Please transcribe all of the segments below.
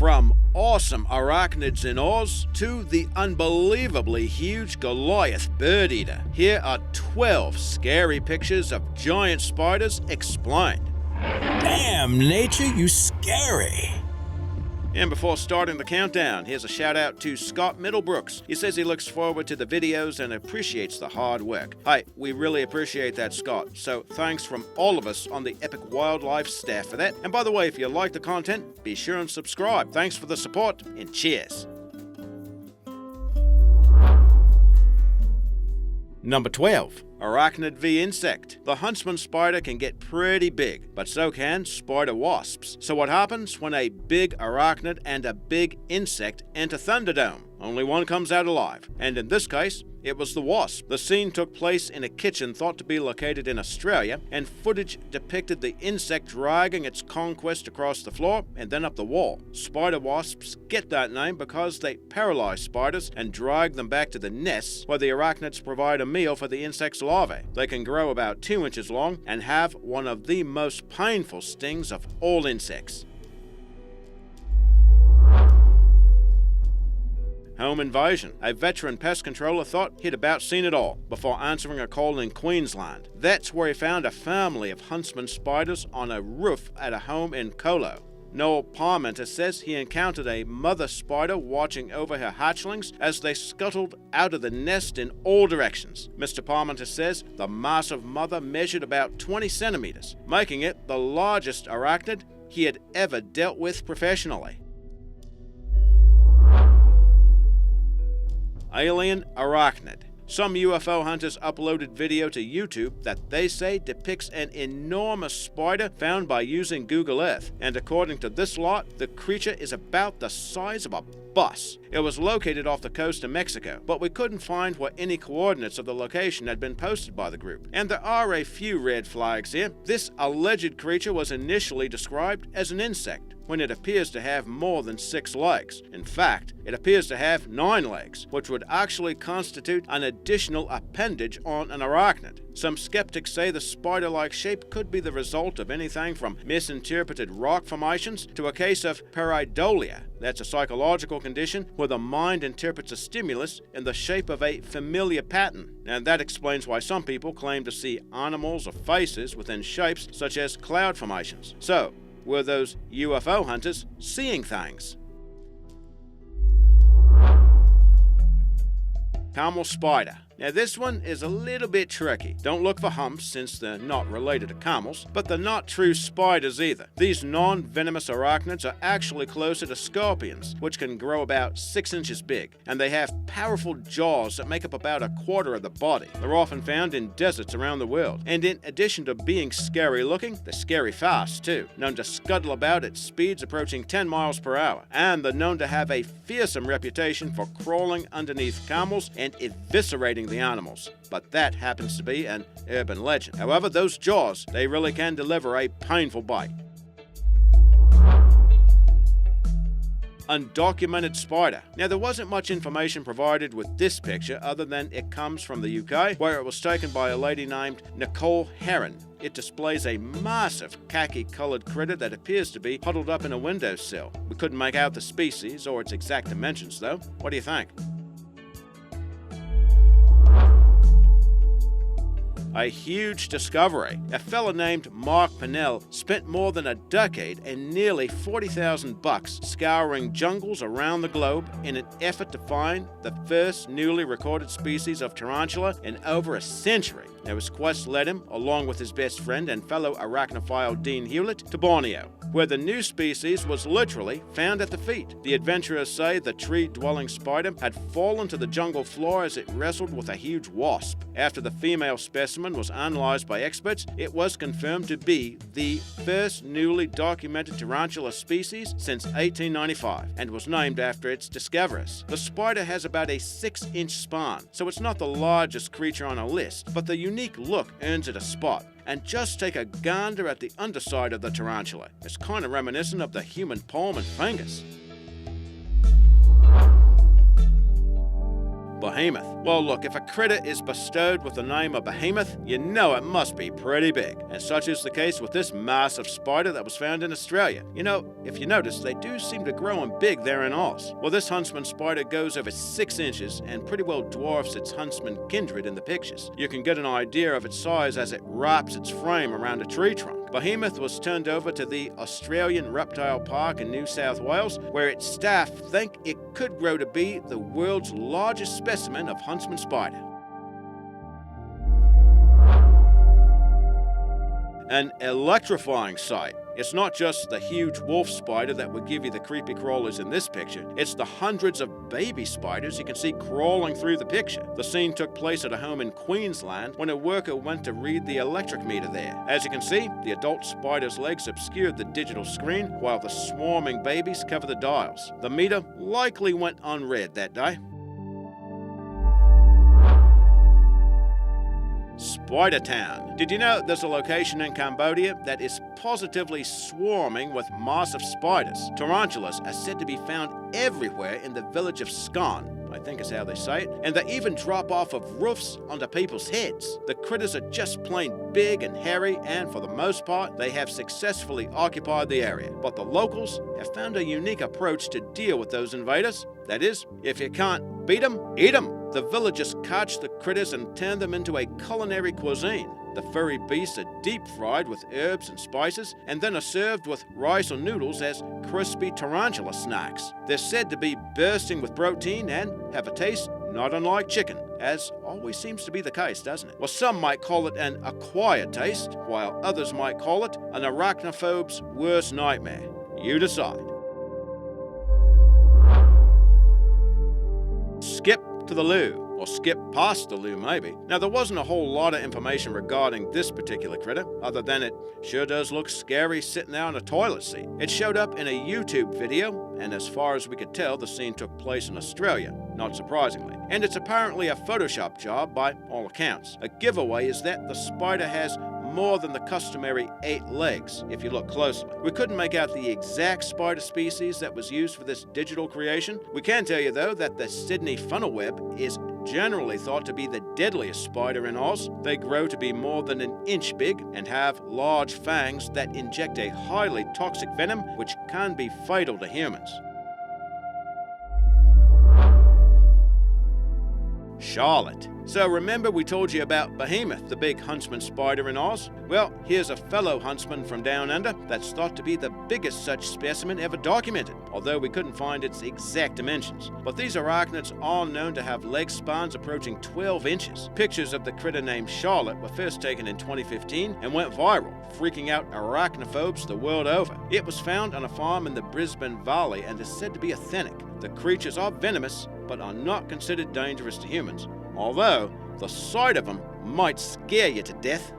From awesome arachnids in Oz to the unbelievably huge Goliath bird eater, here are 12 scary pictures of giant spiders explained. Damn, nature, you scary. And before starting the countdown, here's a shout out to Scott Middlebrooks. He says he looks forward to the videos and appreciates the hard work. Hey, we really appreciate that, Scott. So thanks from all of us on the Epic Wildlife staff for that. And by the way, if you like the content, be sure and subscribe. Thanks for the support and cheers. Number 12. Arachnid V Insect. The huntsman spider can get pretty big, but so can spider wasps. So what happens when a big arachnid and a big insect enter Thunderdome? Only one comes out alive, and in this case, it was the wasp. The scene took place in a kitchen thought to be located in Australia, and footage depicted the insect dragging its conquest across the floor and then up the wall. Spider wasps get that name because they paralyze spiders and drag them back to the nests where the arachnids provide a meal for the insect's larvae. They can grow about 2 inches long and have one of the most painful stings of all insects. Home invasion. A veteran pest controller thought he'd about seen it all before answering a call in Queensland. That's where he found a family of huntsman spiders on a roof at a home in Colo. Noel Parmenter says he encountered a mother spider watching over her hatchlings as they scuttled out of the nest in all directions. Mr. Parmenter says the massive mother measured about 20 centimeters, making it the largest arachnid he had ever dealt with professionally. Alien arachnid. Some UFO hunters uploaded video to YouTube that they say depicts an enormous spider found by using Google Earth, and according to this lot, the creature is about the size of a bus. It was located off the coast of Mexico, but we couldn't find where any coordinates of the location had been posted by the group. And there are a few red flags here. This alleged creature was initially described as an insect, when it appears to have more than 6 legs. In fact, it appears to have 9 legs, which would actually constitute an additional appendage on an arachnid. Some skeptics say the spider-like shape could be the result of anything from misinterpreted rock formations to a case of pareidolia. That's a psychological condition where the mind interprets a stimulus in the shape of a familiar pattern. And that explains why some people claim to see animals or faces within shapes such as cloud formations. So, were those UFO hunters seeing things? Camel spider. Now this one is a little bit tricky. Don't look for humps since they're not related to camels, but they're not true spiders either. These non-venomous arachnids are actually closer to scorpions, which can grow about 6 inches big, and they have powerful jaws that make up about a quarter of the body. They're often found in deserts around the world, and in addition to being scary looking, they're scary fast too, known to scuttle about at speeds approaching 10 miles per hour, and they're known to have a fearsome reputation for crawling underneath camels and eviscerating the animals, but that happens to be an urban legend. However, those jaws, they really can deliver a painful bite. Undocumented spider. Now there wasn't much information provided with this picture other than it comes from the UK, where it was taken by a lady named Nicole Heron. It displays a massive khaki-colored critter that appears to be huddled up in a windowsill. We couldn't make out the species or its exact dimensions though. What do you think? A huge discovery. A fella named Mark Pinnell spent more than a decade and nearly $40,000 scouring jungles around the globe in an effort to find the first newly recorded species of tarantula in over a century. Now his quest led him, along with his best friend and fellow arachnophile Dean Hewlett, to Borneo, where the new species was literally found at the feet. The adventurers say the tree-dwelling spider had fallen to the jungle floor as it wrestled with a huge wasp. After the female specimen was analyzed by experts, it was confirmed to be the first newly documented tarantula species since 1895 and was named after its discoverers. The spider has about a 6-inch span, so it's not the largest creature on a list, but the unique look earns it a spot. And just take a gander at the underside of the tarantula. It's kind of reminiscent of the human palm and fingers. behemoth. Well, look, if a critter is bestowed with the name of behemoth, you know it must be pretty big. And such is the case with this massive spider that was found in Australia. You know, if you notice, they do seem to grow and big there in Oz. Well, this huntsman spider goes over 6 inches and pretty well dwarfs its huntsman kindred in the pictures. You can get an idea of its size as it wraps its frame around a tree trunk. Behemoth was turned over to the Australian Reptile Park in New South Wales, where its staff think it could grow to be the world's largest specimen of huntsman spider. An electrifying sight. It's not just the huge wolf spider that would give you the creepy crawlers in this picture, it's the hundreds of baby spiders you can see crawling through the picture. The scene took place at a home in Queensland when a worker went to read the electric meter there. As you can see, the adult spider's legs obscured the digital screen while the swarming babies cover the dials. The meter likely went unread that day. Spider Town. Did you know there's a location in Cambodia that is positively swarming with massive spiders? Tarantulas are said to be found everywhere in the village of Skan, I think is how they say it, and they even drop off of roofs onto people's heads. The critters are just plain big and hairy, and for the most part, they have successfully occupied the area. But the locals have found a unique approach to deal with those invaders. That is, if you can't beat them, eat them. The villagers catch the critters and turn them into a culinary cuisine. The furry beasts are deep fried with herbs and spices and then are served with rice or noodles as crispy tarantula snacks. They're said to be bursting with protein and have a taste not unlike chicken, as always seems to be the case, doesn't it? Well, some might call it an acquired taste, while others might call it an arachnophobe's worst nightmare. You decide. Skip to the loo, or skip past the loo maybe. Now, there wasn't a whole lot of information regarding this particular critter, other than it sure does look scary sitting there on a toilet seat. It showed up in a YouTube video, and as far as we could tell, the scene took place in Australia, not surprisingly. And it's apparently a Photoshop job by all accounts. A giveaway is that the spider has more than the customary 8 legs, if you look closely. We couldn't make out the exact spider species that was used for this digital creation. We can tell you, though, that the Sydney funnel web is generally thought to be the deadliest spider in Oz. They grow to be more than an inch big and have large fangs that inject a highly toxic venom which can be fatal to humans. Charlotte. So remember we told you about Behemoth, the big huntsman spider in Oz? Well, here's a fellow huntsman from down under that's thought to be the biggest such specimen ever documented, although we couldn't find its exact dimensions. But these arachnids are known to have leg spans approaching 12 inches. Pictures of the critter named Charlotte were first taken in 2015 and went viral, freaking out arachnophobes the world over. It was found on a farm in the Brisbane Valley and is said to be authentic. The creatures are venomous, but are not considered dangerous to humans, although the sight of them might scare you to death.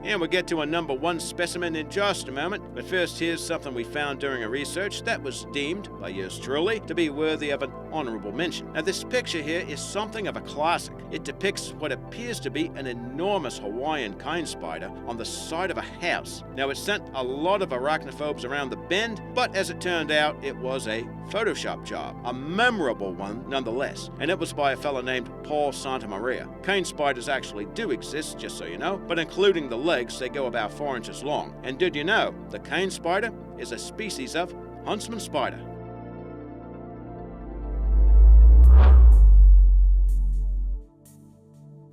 And we'll get to a number 1 specimen in just a moment, but first here's something we found during a research that was deemed, by yours truly, to be worthy of an honorable mention. Now this picture here is something of a classic. It depicts what appears to be an enormous Hawaiian cane spider on the side of a house. Now it sent a lot of arachnophobes around the bend, but as it turned out, it was a Photoshop job, a memorable one nonetheless, and it was by a fellow named Paul Santamaria. Cane spiders actually do exist, just so you know, but including the legs, they go about 4 inches long. And did you know the cane spider is a species of huntsman spider?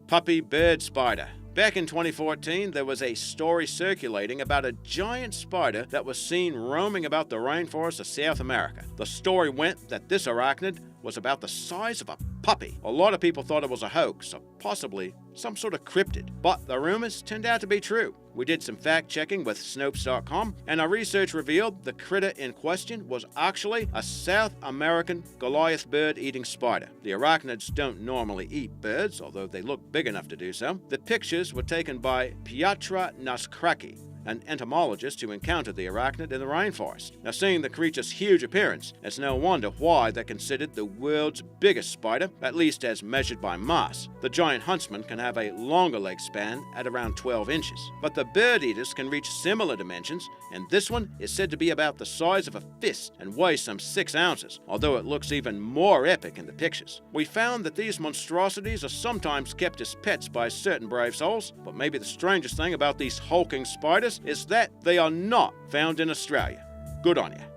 Puppy bird spider. Back in 2014, there was a story circulating about a giant spider that was seen roaming about the rainforest of South America. The story went that this arachnid was about the size of a puppy. A lot of people thought it was a hoax, or possibly some sort of cryptid, but the rumors turned out to be true. We did some fact-checking with Snopes.com, and our research revealed the critter in question was actually a South American Goliath bird-eating spider. The arachnids don't normally eat birds, although they look big enough to do so. The pictures were taken by Pietra Naskraki, an entomologist who encountered the arachnid in the rainforest. Now, seeing the creature's huge appearance, it's no wonder why they're considered the world's biggest spider, at least as measured by mass. The giant huntsman can have a longer leg span at around 12 inches. But the bird eaters can reach similar dimensions, and this one is said to be about the size of a fist and weighs some 6 ounces, although it looks even more epic in the pictures. We found that these monstrosities are sometimes kept as pets by certain brave souls, but maybe the strangest thing about these hulking spiders is that they are not found in Australia. Good on you.